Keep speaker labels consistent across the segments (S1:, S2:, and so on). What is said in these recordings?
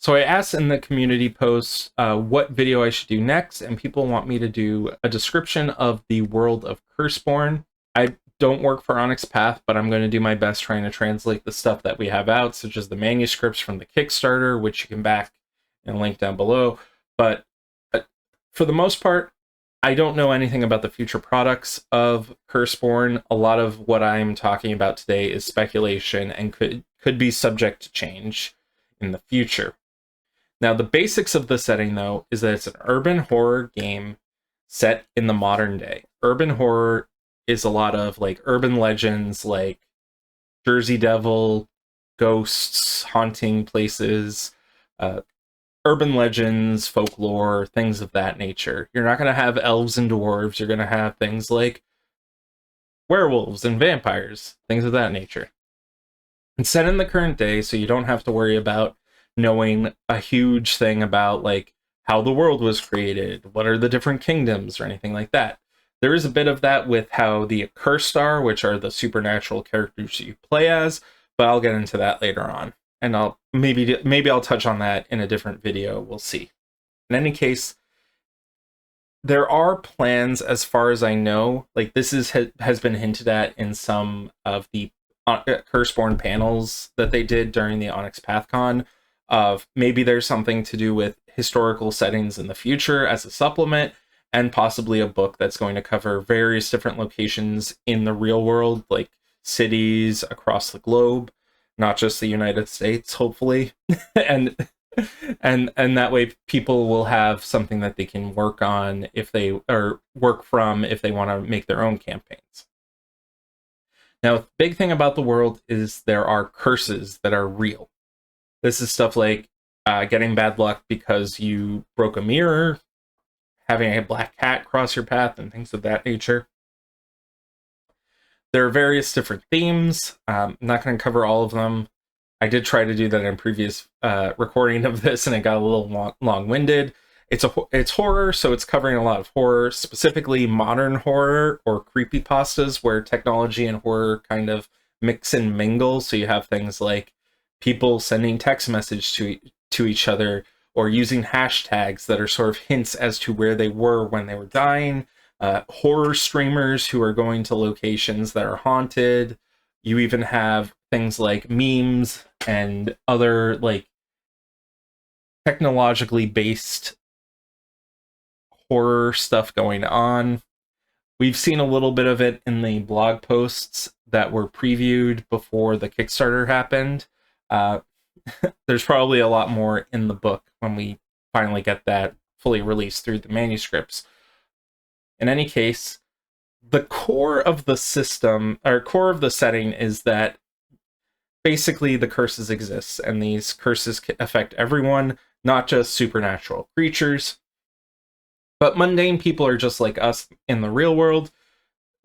S1: So I asked in the community post what video I should do next, and people want me to do a description of the world of Curseborne. I don't work for Onyx Path, but I'm going to do my best trying to translate the stuff that we have out, such as the manuscripts from the Kickstarter, which you can back and link down below. But for the most part, I don't know anything about the future products of Curseborne. A lot of what I'm talking about today is speculation and could be subject to change in the future. Now, the basics of the setting, though, is that it's an urban horror game set in the modern day. Urban horror is a lot of like urban legends, like Jersey Devil, ghosts, haunting places, urban legends, folklore, things of that nature. You're not going to have elves and dwarves. You're going to have things like werewolves and vampires, things of that nature. It's set in the current day, so you don't have to worry about knowing a huge thing about like how the world was created, what are the different kingdoms, or anything like that. There is a bit of that with how the Accursed are, which are the supernatural characters you play as, but I'll get into that later on. And I'll maybe I'll touch on that in a different video. We'll see. In any case, there are plans, as far as I know, like this has been hinted at in some of the Curseborne panels that they did during the Onyx PathCon, of maybe there's something to do with historical settings in the future as a supplement, and possibly a book that's going to cover various different locations in the real world, like cities across the globe, not just the United States, hopefully. and that way people will have something that they can work on work from if they want to make their own campaigns. Now, the big thing about the world is there are curses that are real. This is stuff like getting bad luck because you broke a mirror, having a black cat cross your path, and things of that nature. There are various different themes. I'm not going to cover all of them. I did try to do that in a previous recording of this, and it got a little long-winded. It's horror, so it's covering a lot of horror, specifically modern horror or creepypastas, where technology and horror kind of mix and mingle. So you have things like people sending text message to each other, or using hashtags that are sort of hints as to where they were when they were dying. Horror streamers who are going to locations that are haunted. You even have things like memes and other like technologically based horror stuff going on. We've seen a little bit of it in the blog posts that were previewed before the Kickstarter happened. There's probably a lot more in the book when we finally get that fully released through the manuscripts. In any case, the core of the system, or core of the setting, is that basically the curses exist, and these curses affect everyone, not just supernatural creatures. But mundane people are just like us in the real world.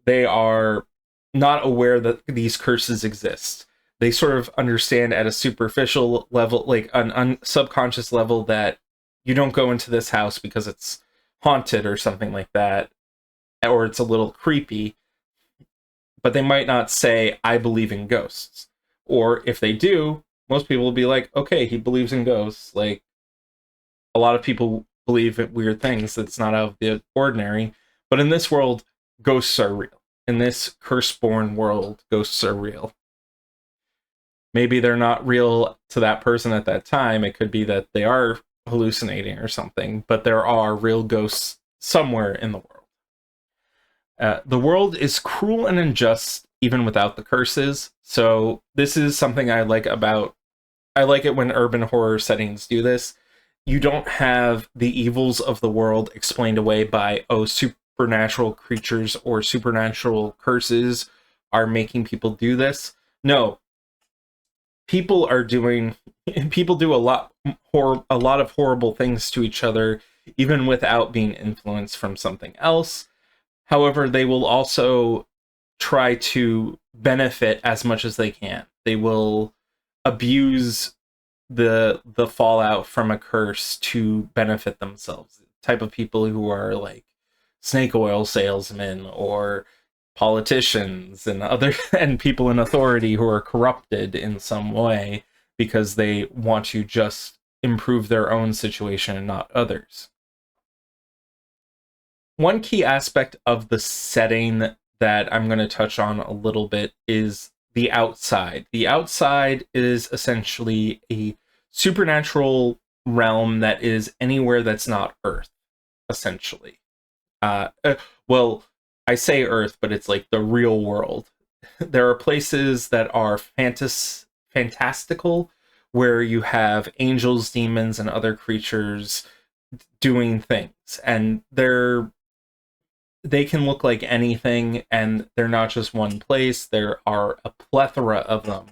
S1: They are not aware that these curses exist. They sort of understand at a superficial level, like an subconscious level, that you don't go into this house because it's haunted or something like that, or it's a little creepy. But they might not say, I believe in ghosts. Or if they do, most people will be like, okay, he believes in ghosts. Like, a lot of people believe in weird things that's not out of the ordinary. But in this world, ghosts are real. In this Curseborne world, ghosts are real. Maybe they're not real to that person at that time. It could be that they are hallucinating or something, but there are real ghosts somewhere in the world. The world is cruel and unjust even without the curses. So this is something I like it when urban horror settings do this. You don't have the evils of the world explained away by, oh, supernatural creatures or supernatural curses are making people do this. No. People do a lot of horrible things to each other, even without being influenced from something else. However, they will also try to benefit as much as they can. They will abuse the fallout from a curse to benefit themselves. The type of people who are like snake oil salesmen or politicians and people in authority who are corrupted in some way because they want to just improve their own situation and not others. One key aspect of the setting that I'm going to touch on a little bit is the outside. The outside is essentially a supernatural realm that is anywhere that's not Earth, essentially. Well, I say Earth, but it's like the real world. There are places that are fantastical, where you have angels, demons, and other creatures doing things, and they can look like anything, and they're not just one place. There are a plethora of them.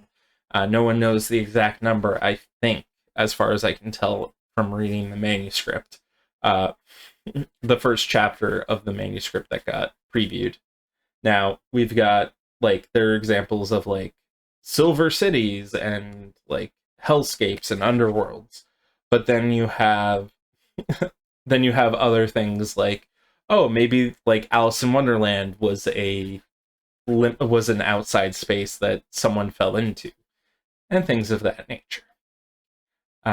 S1: No one knows the exact number, I think, as far as I can tell from reading the manuscript. The first chapter of the manuscript that got previewed. Now, we've got, like, there are examples of, like, silver cities and, like, hellscapes and underworlds. But then you have other things like, oh, maybe like Alice in Wonderland was an outside space that someone fell into, and things of that nature.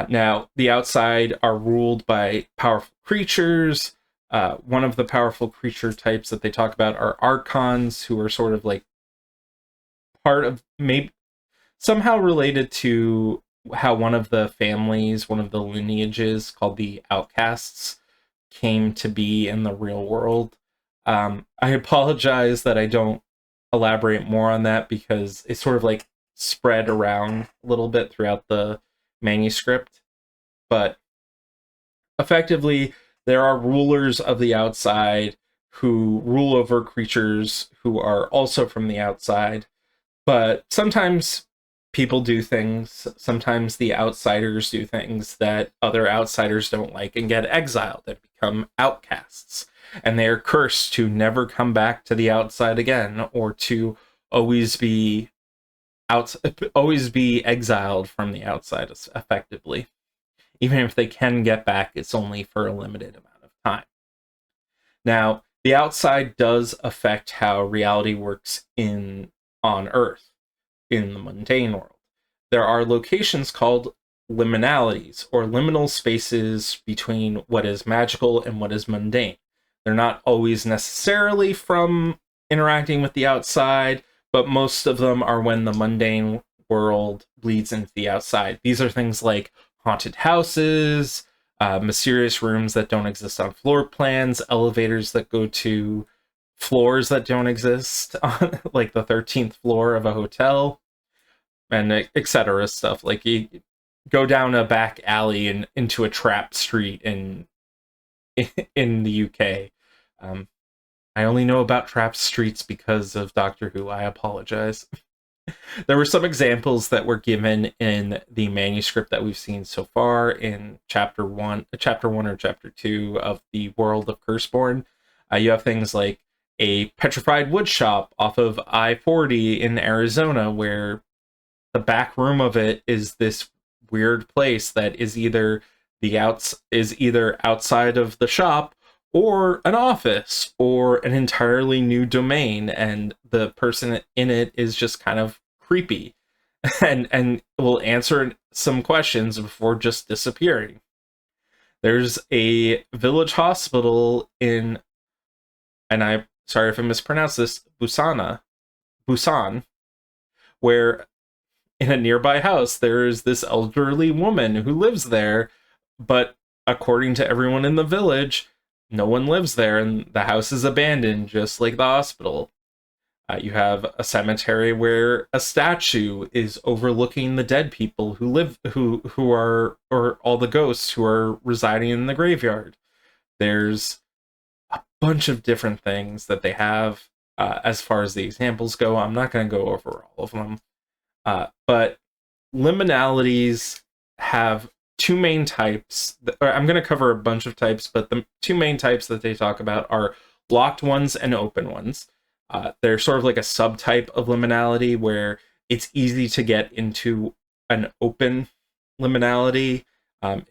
S1: Now, the outside are ruled by powerful creatures. One of the powerful creature types that they talk about are archons, who are sort of like part of, maybe somehow related to how one of the lineages called the Outcasts came to be in the real world. I apologize that I don't elaborate more on that, because it's sort of like spread around a little bit throughout the manuscript. But effectively, there are rulers of the outside who rule over creatures who are also from the outside. But sometimes people do things, sometimes the outsiders do things that other outsiders don't like and get exiled and become outcasts. And they are cursed to never come back to the outside again, or to always be exiled from the outside, effectively. Even if they can get back, it's only for a limited amount of time. Now, the outside does affect how reality works on Earth, in the mundane world. There are locations called liminalities, or liminal spaces between what is magical and what is mundane. They're not always necessarily from interacting with the outside, but most of them are when the mundane world bleeds into the outside. These are things like haunted houses, mysterious rooms that don't exist on floor plans, elevators that go to floors that don't exist, on like the 13th floor of a hotel, and etc. stuff. Like, you go down a back alley and into a trap street in the UK. I only know about trap streets because of Doctor Who. I apologize. There were some examples that were given in the manuscript that we've seen so far in chapter 1 or chapter 2 of the world of Curseborne. You have things like a petrified wood shop off of I-40 in Arizona, where the back room of it is this weird place that is either outside of the shop, or an office, or an entirely new domain, and the person in it is just kind of creepy and will answer some questions before just disappearing. There's a village hospital in, and I'm sorry if I mispronounced this, Busan, where in a nearby house there's this elderly woman who lives there, but according to everyone in the village, no one lives there, and the house is abandoned, just like the hospital. You have a cemetery where a statue is overlooking the dead people who are, or all the ghosts who are residing in the graveyard. There's a bunch of different things that they have. As far as the examples go, I'm not going to go over all of them. But liminalities have two main types. I'm going to cover a bunch of types, but the two main types that they talk about are locked ones and open ones. They're sort of like a subtype of liminality, where it's easy to get into an open liminality.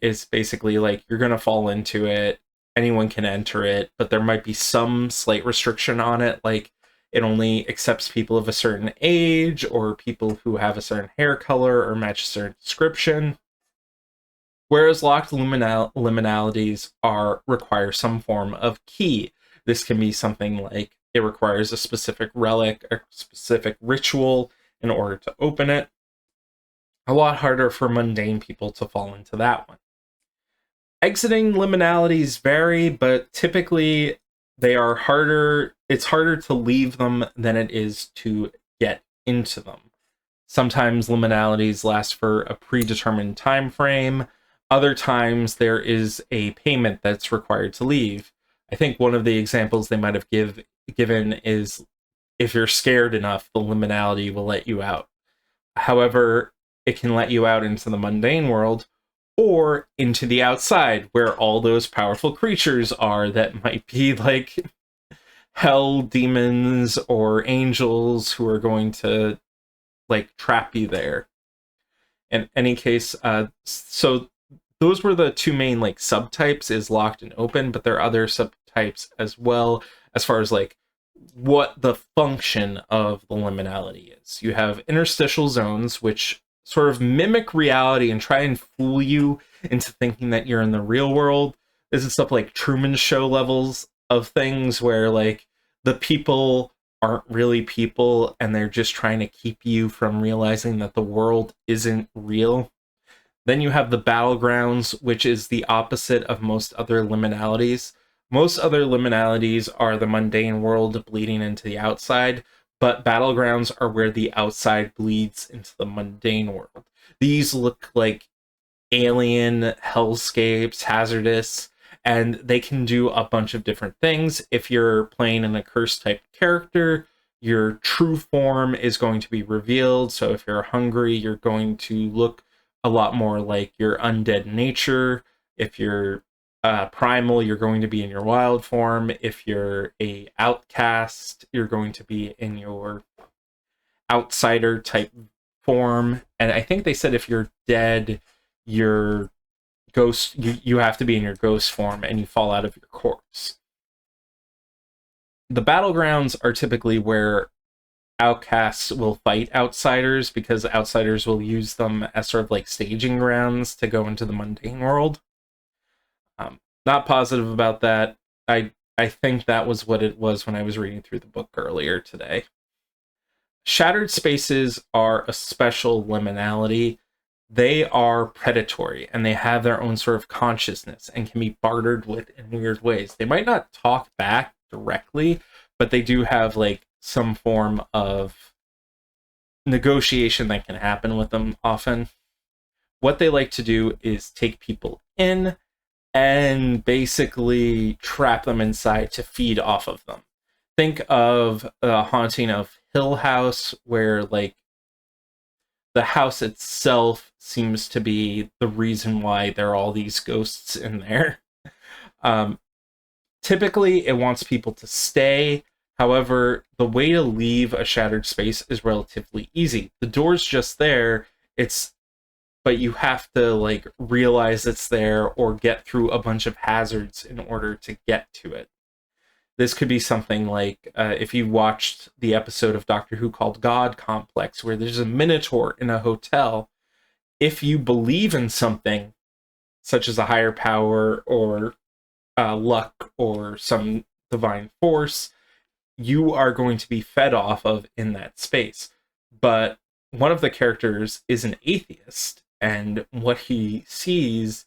S1: It's basically like you're going to fall into it, anyone can enter it, but there might be some slight restriction on it, like it only accepts people of a certain age, or people who have a certain hair color or match a certain description. Whereas locked liminalities require some form of key. This can be something like it requires a specific relic, a specific ritual in order to open it. A lot harder for mundane people to fall into that one. Exiting liminalities vary, but typically they are harder. It's harder to leave them than it is to get into them. Sometimes liminalities last for a predetermined time frame. Other times there is a payment that's required to leave. I think one of the examples they might have given is if you're scared enough, the liminality will let you out. However, it can let you out into the mundane world or into the outside where all those powerful creatures are that might be like hell demons or angels who are going to like trap you there. In any case, so those were the two main like subtypes, is locked and open, but there are other subtypes as well as far as like what the function of the liminality is. You have interstitial zones, which sort of mimic reality and try and fool you into thinking that you're in the real world. This is stuff like Truman Show levels of things where like the people aren't really people and they're just trying to keep you from realizing that the world isn't real. Then you have the battlegrounds, which is the opposite of most other liminalities. Most other liminalities are the mundane world bleeding into the outside, but battlegrounds are where the outside bleeds into the mundane world. These look like alien hellscapes, hazardous, and they can do a bunch of different things. If you're playing an Accursed type character, your true form is going to be revealed. So if you're hungry, you're going to look a lot more like your undead nature. If you're primal, you're going to be in your wild form. If you're a outcast, you're going to be in your outsider type form. And I think they said if you're dead, your ghost, you have to be in your ghost form and you fall out of your corpse. The battlegrounds are typically where outcasts will fight outsiders because outsiders will use them as sort of like staging grounds to go into the mundane world. Not positive about that. I think that was what it was when I was reading through the book earlier today. Shattered spaces are a special liminality. They are predatory and they have their own sort of consciousness and can be bartered with in weird ways. They might not talk back directly, but they do have like some form of negotiation that can happen with them often. What they like to do is take people in and basically trap them inside to feed off of them. Think of the haunting of Hill House, where like the house itself seems to be the reason why there are all these ghosts in there. Typically, it wants people to stay. However, the way to leave a shattered space is relatively easy. The door's just there. But you have to like realize it's there or get through a bunch of hazards in order to get to it. This could be something like if you watched the episode of Doctor Who called God Complex, where there's a minotaur in a hotel. If you believe in something, such as a higher power or luck or some divine force, you are going to be fed off of in that space. But one of the characters is an atheist, and what he sees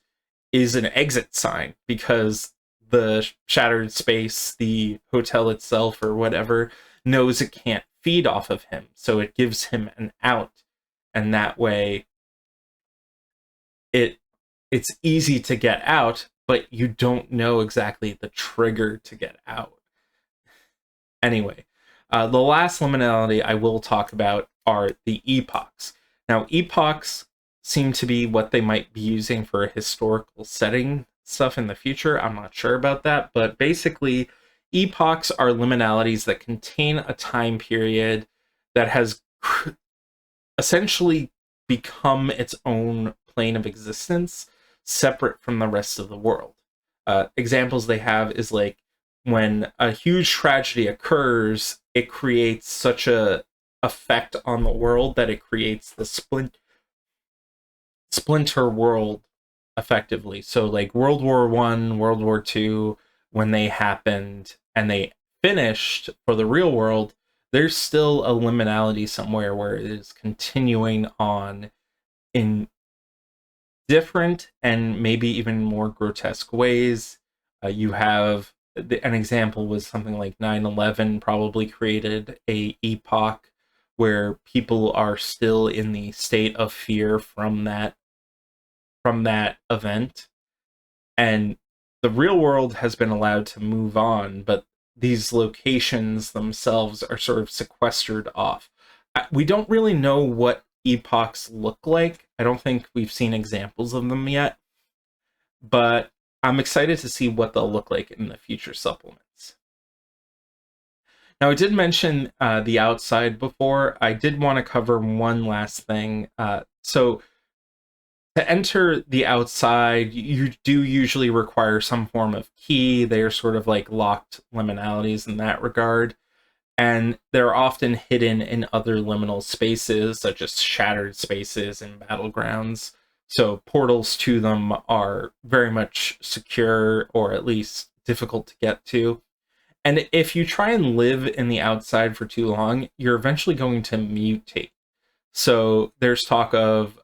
S1: is an exit sign because the shattered space, the hotel itself or whatever, knows it can't feed off of him. So it gives him an out. And that way it's easy to get out, but you don't know exactly the trigger to get out. Anyway, the last liminality I will talk about are the epochs. Now, epochs seem to be what they might be using for a historical setting stuff in the future. I'm not sure about that, but basically, epochs are liminalities that contain a time period that has essentially become its own plane of existence, separate from the rest of the world. Examples they have is like when a huge tragedy occurs, it creates such a effect on the world that it creates the splinter world effectively. So like World War One, World War Two, when they happened and they finished for the real world, there's still a liminality somewhere where it is continuing on in different and maybe even more grotesque ways. You have an example was something like 9/11 probably created a epoch where people are still in the state of fear from that event, and the real world has been allowed to move on, but these locations themselves are sort of sequestered off. We don't really know what epochs look like. I don't think we've seen examples of them yet, but I'm excited to see what they'll look like in the future supplements. Now, I did mention the outside before. I did want to cover one last thing. So to enter the outside, you do usually require some form of key. They are sort of like locked liminalities in that regard. And they're often hidden in other liminal spaces, such as shattered spaces and battlegrounds. So portals to them are very much secure, or at least difficult to get to. And if you try and live in the outside for too long, you're eventually going to mutate. So there's talk of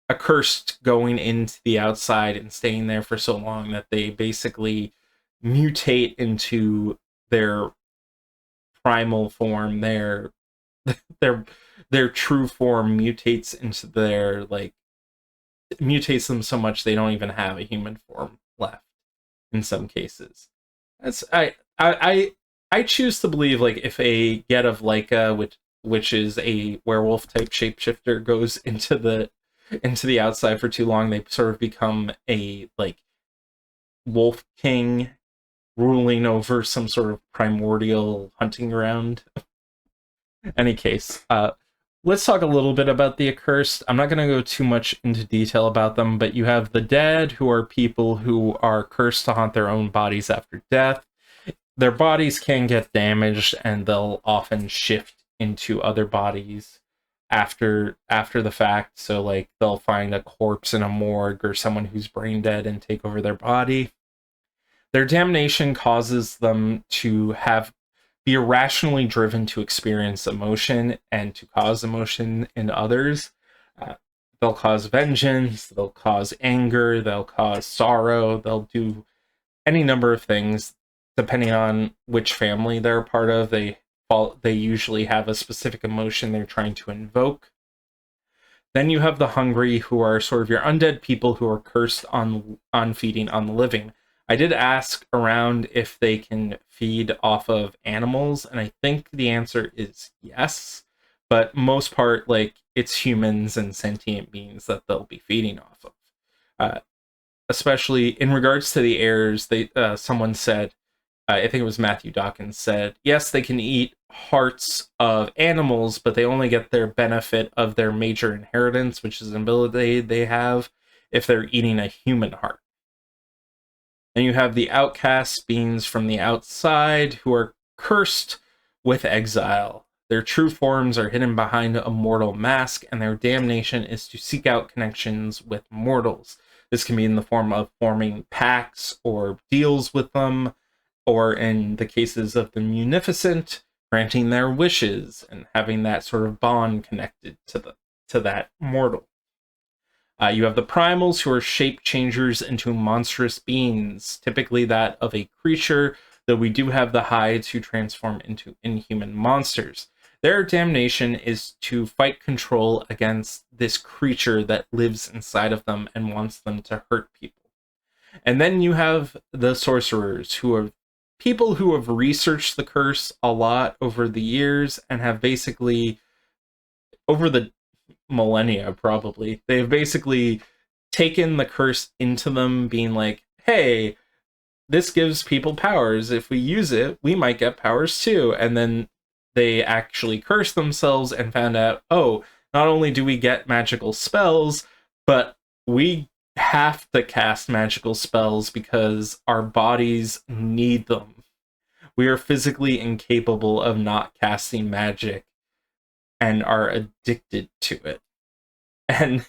S1: Accursed going into the outside and staying there for so long that they basically mutate into their primal form. Their their true form mutates into their like mutates them so much they don't even have a human form left in some cases. That's I choose to believe, like, if a get of Leica, which is a werewolf type shapeshifter, goes into the outside for too long, they sort of become a like wolf king ruling over some sort of primordial hunting ground. Any case, let's talk a little bit about the Accursed. I'm not going to go too much into detail about them, but you have the dead, who are people who are cursed to haunt their own bodies after death. Their bodies can get damaged, and they'll often shift into other bodies after the fact. So like they'll find a corpse in a morgue or someone who's brain dead and take over their body. Their damnation causes them to be irrationally driven to experience emotion and to cause emotion in others. They'll cause vengeance, they'll cause anger, they'll cause sorrow, they'll do any number of things depending on which family they're a part of. They usually have a specific emotion they're trying to invoke. Then you have the hungry, who are sort of your undead people who are cursed on feeding on the living. I did ask around if they can feed off of animals, and I think the answer is yes. But most part, like, it's humans and sentient beings that they'll be feeding off of. Especially in regards to the heirs, someone said, I think it was Matthew Dawkins said, yes, they can eat hearts of animals, but they only get their benefit of their major inheritance, which is an ability they have, if they're eating a human heart. And you have the outcast beings from the outside, who are cursed with exile. Their true forms are hidden behind a mortal mask, and their damnation is to seek out connections with mortals. This can be in the form of forming pacts or deals with them, or in the cases of the munificent, granting their wishes and having that sort of bond connected to that mortal. You have the primals, who are shape changers into monstrous beings, typically that of a creature, though we do have the hides who transform into inhuman monsters. Their damnation is to fight control against this creature that lives inside of them and wants them to hurt people. And then you have the sorcerers, who are people who have researched the curse a lot over the years and have basically, over the millennia probably, they've basically taken the curse into them, being like, hey, this gives people powers. If we use it, we might get powers too. And then they actually cursed themselves and found out, oh, not only do we get magical spells, but we have to cast magical spells because our bodies need them. We are physically incapable of not casting magic and are addicted to it. And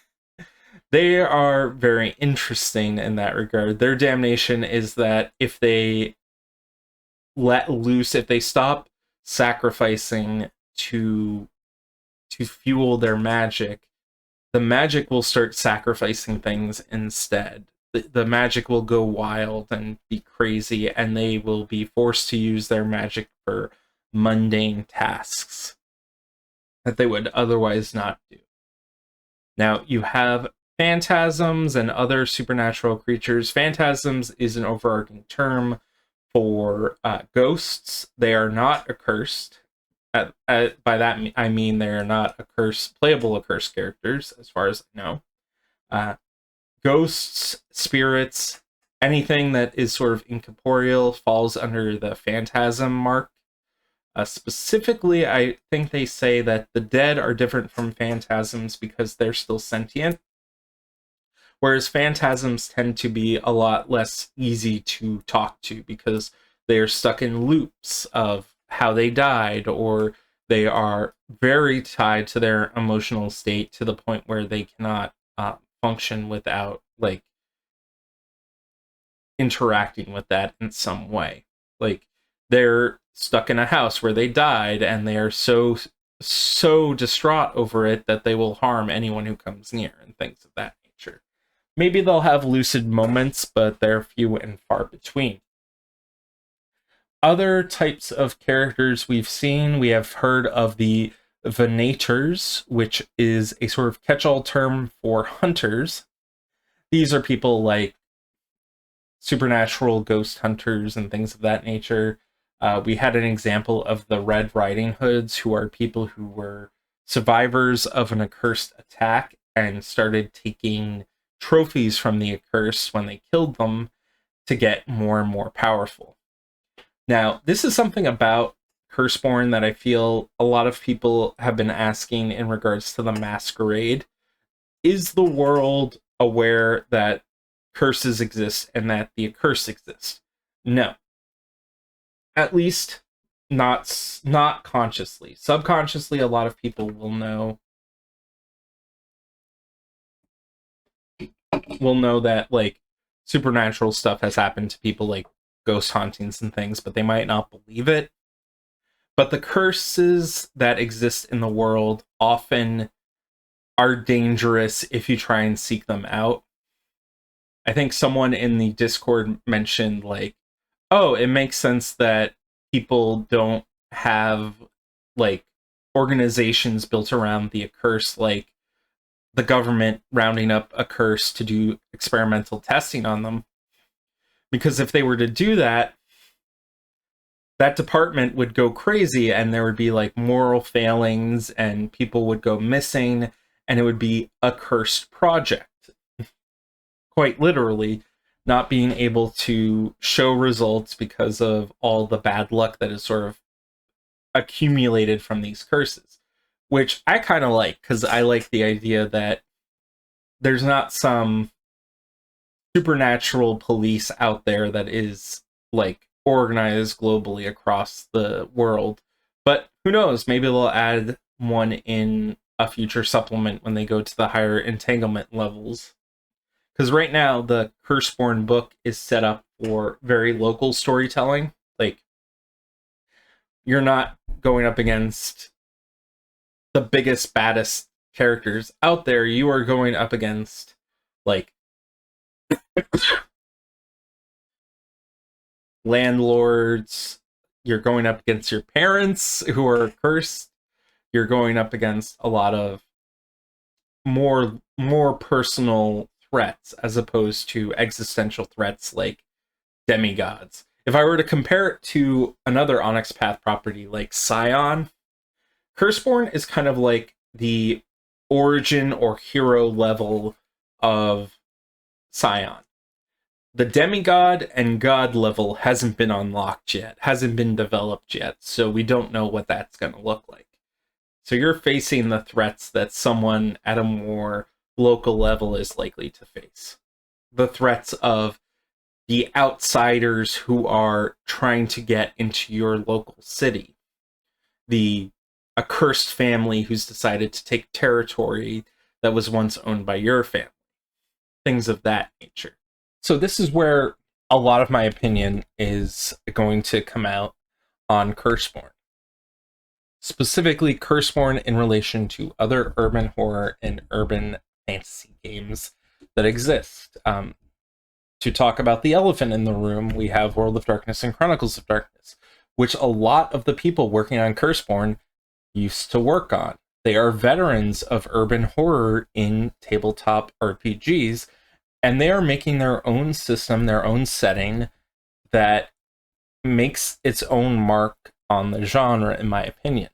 S1: They are very interesting in that regard. Their damnation is that if they let loose, if they stop sacrificing to fuel their magic, the magic will start sacrificing things instead. The magic will go wild and be crazy, and they will be forced to use their magic for mundane tasks that they would otherwise not do. Now, you have phantasms and other supernatural creatures. Phantasms is an overarching term for ghosts. They are not accursed. By that I mean they are not playable accursed characters, as far as I know. Ghosts, spirits, anything that is sort of incorporeal falls under the phantasm mark. Specifically, I think they say that the dead are different from phantasms because they're still sentient, whereas phantasms tend to be a lot less easy to talk to because they are stuck in loops of how they died, or they are very tied to their emotional state to the point where they cannot function without like interacting with that in some way. Like they're stuck in a house where they died and they are so distraught over it that they will harm anyone who comes near and things of that nature. Maybe they'll have lucid moments, but they're few and far between. Other types of characters we've seen, we have heard of the Venators, which is a sort of catch-all term for hunters. These are people like supernatural ghost hunters and things of that nature. We had an example of the Red Riding Hoods, who are people who were survivors of an accursed attack and started taking trophies from the accursed when they killed them to get more and more powerful. Now, this is something about Curseborne that I feel a lot of people have been asking in regards to the Masquerade. Is the world aware that curses exist and that the accursed exist? No. At least not consciously. Subconsciously, a lot of people will know that like supernatural stuff has happened to people, like ghost hauntings and things, but they might not believe it. But the curses that exist in the world often are dangerous if you try and seek them out. I think someone in the Discord mentioned like, oh, it makes sense that people don't have like organizations built around the accursed, like the government rounding up accursed to do experimental testing on them. Because if they were to do that, that department would go crazy and there would be like moral failings and people would go missing and it would be a cursed project. Quite literally, not being able to show results because of all the bad luck that is sort of accumulated from these curses, which I kind of like, because I like the idea that there's not some supernatural police out there that is like organized globally across the world. But who knows, maybe they'll add one in a future supplement when they go to the higher entanglement levels. Because right now, the Curseborne book is set up for very local storytelling. Like, you're not going up against the biggest, baddest characters out there. You are going up against, like, landlords. You're going up against your parents who are cursed. You're going up against a lot of more personal threats as opposed to existential threats like demigods. If I were to compare it to another Onyx Path property like Scion, Curseborne is kind of like the origin or hero level of Scion. The demigod and god level hasn't been unlocked yet, hasn't been developed yet, so we don't know what that's going to look like. So you're facing the threats that someone at a more local level is likely to face. The threats of the outsiders who are trying to get into your local city. The accursed family who's decided to take territory that was once owned by your family. things of that nature. So this is where a lot of my opinion is going to come out on Curseborne. Specifically, Curseborne in relation to other urban horror and urban fantasy games that exist. To talk about the elephant in the room, we have World of Darkness and Chronicles of Darkness, which a lot of the people working on Curseborne used to work on. They are veterans of urban horror in tabletop RPGs, and they are making their own system, their own setting that makes its own mark on the genre, in my opinion.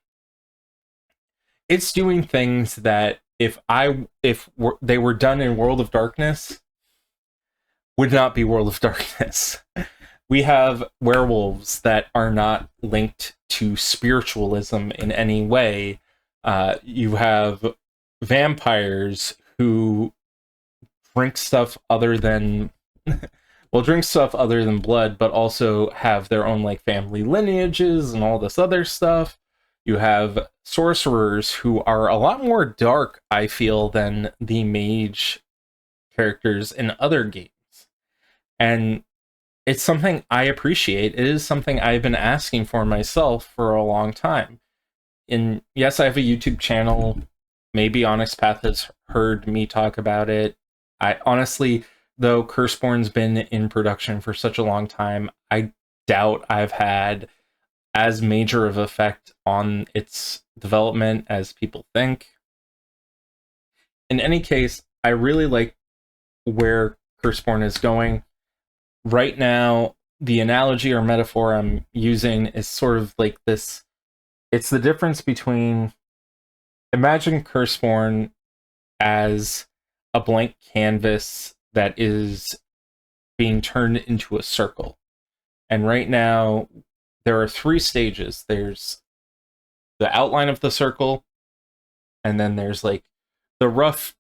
S1: It's doing things that if they were done in World of Darkness, would not be World of Darkness. We have werewolves that are not linked to spiritualism in any way. You have vampires who drink stuff other than drink stuff other than blood, but also have their own like family lineages and all this other stuff. You have sorcerers who are a lot more dark, I feel, than the mage characters in other games. And it's something I appreciate. It is something I've been asking for myself for a long time. And yes, I have a YouTube channel. Maybe Onyx Path has heard me talk about it. I honestly, though Curseborne's been in production for such a long time, I doubt I've had as major of effect on its development as people think. In any case, I really like where Curseborne is going. Right now, the analogy or metaphor I'm using is sort of like this. It's the difference between, imagine Curseborne as a blank canvas that is being turned into a circle. And right now, there are 3 stages. There's the outline of the circle, and then there's like the rough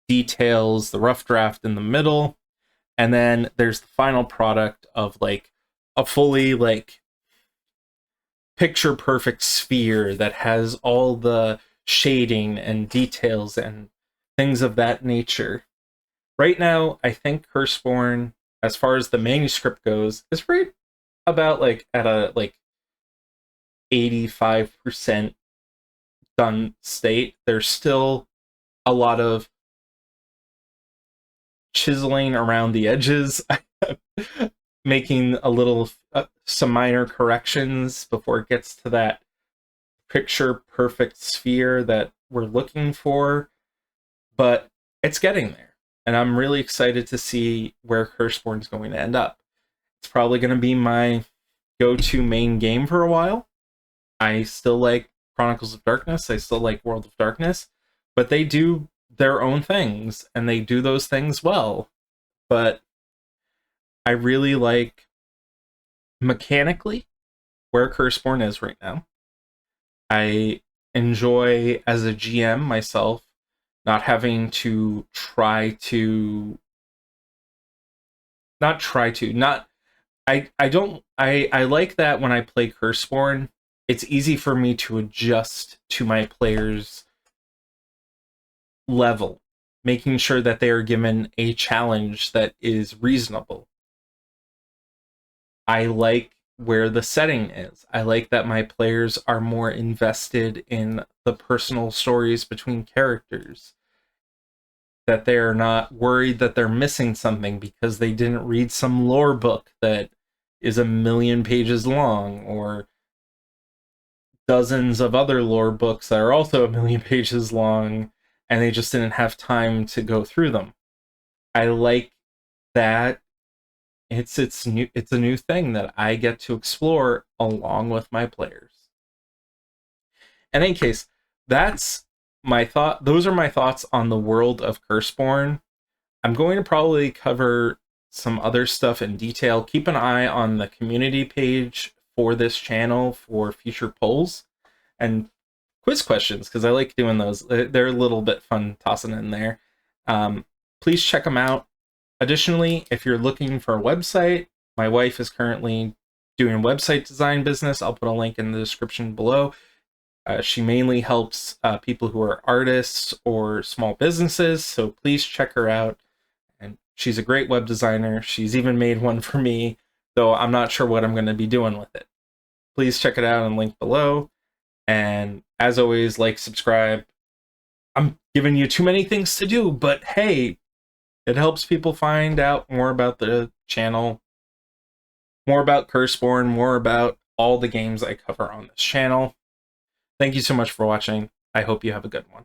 S1: details, the rough draft in the middle, and then there's the final product of like a fully like picture perfect sphere that has all the shading and details and things of that nature. Right now, I think Curseborne, as far as the manuscript goes, is right about like at a like 85% done state. There's still a lot of chiseling around the edges, making a little some minor corrections before it gets to that picture perfect sphere that we're looking for, but it's getting there, and I'm really excited to see where Curseborne's going to end up. It's probably going to be my go-to main game for a while. I still like Chronicles of Darkness, I still like World of Darkness, but they do their own things, and they do those things well. But I really like mechanically where Curseborne is right now. I enjoy, as a GM myself, not having to I like that when I play Curseborne, it's easy for me to adjust to my players' level, making sure that they are given a challenge that is reasonable. I like where the setting is. I like that my players are more invested in the personal stories between characters, that they're not worried that they're missing something because they didn't read some lore book that is 1,000,000 pages long, or dozens of other lore books that are also 1,000,000 pages long, and they just didn't have time to go through them. I like that it's a new thing that I get to explore along with my players. In any case, that's my thought. Those are my thoughts on the world of Curseborne. I'm going to probably cover some other stuff in detail. Keep an eye on the community page for this channel for future polls and quiz questions, because I like doing those. They're a little bit fun tossing in there. Please check them out. Additionally, if you're looking for a website, my wife is currently doing website design business. I'll put a link in the description below. She mainly helps people who are artists or small businesses, so please check her out. And She's a great web designer. She's even made one for me, though I'm not sure what I'm going to be doing with it. Please check it out and link below. And as always, like, subscribe. I'm giving you too many things to do, but hey, it helps people find out more about the channel, more about Curseborne, more about all the games I cover on this channel. Thank you so much for watching. I hope you have a good one.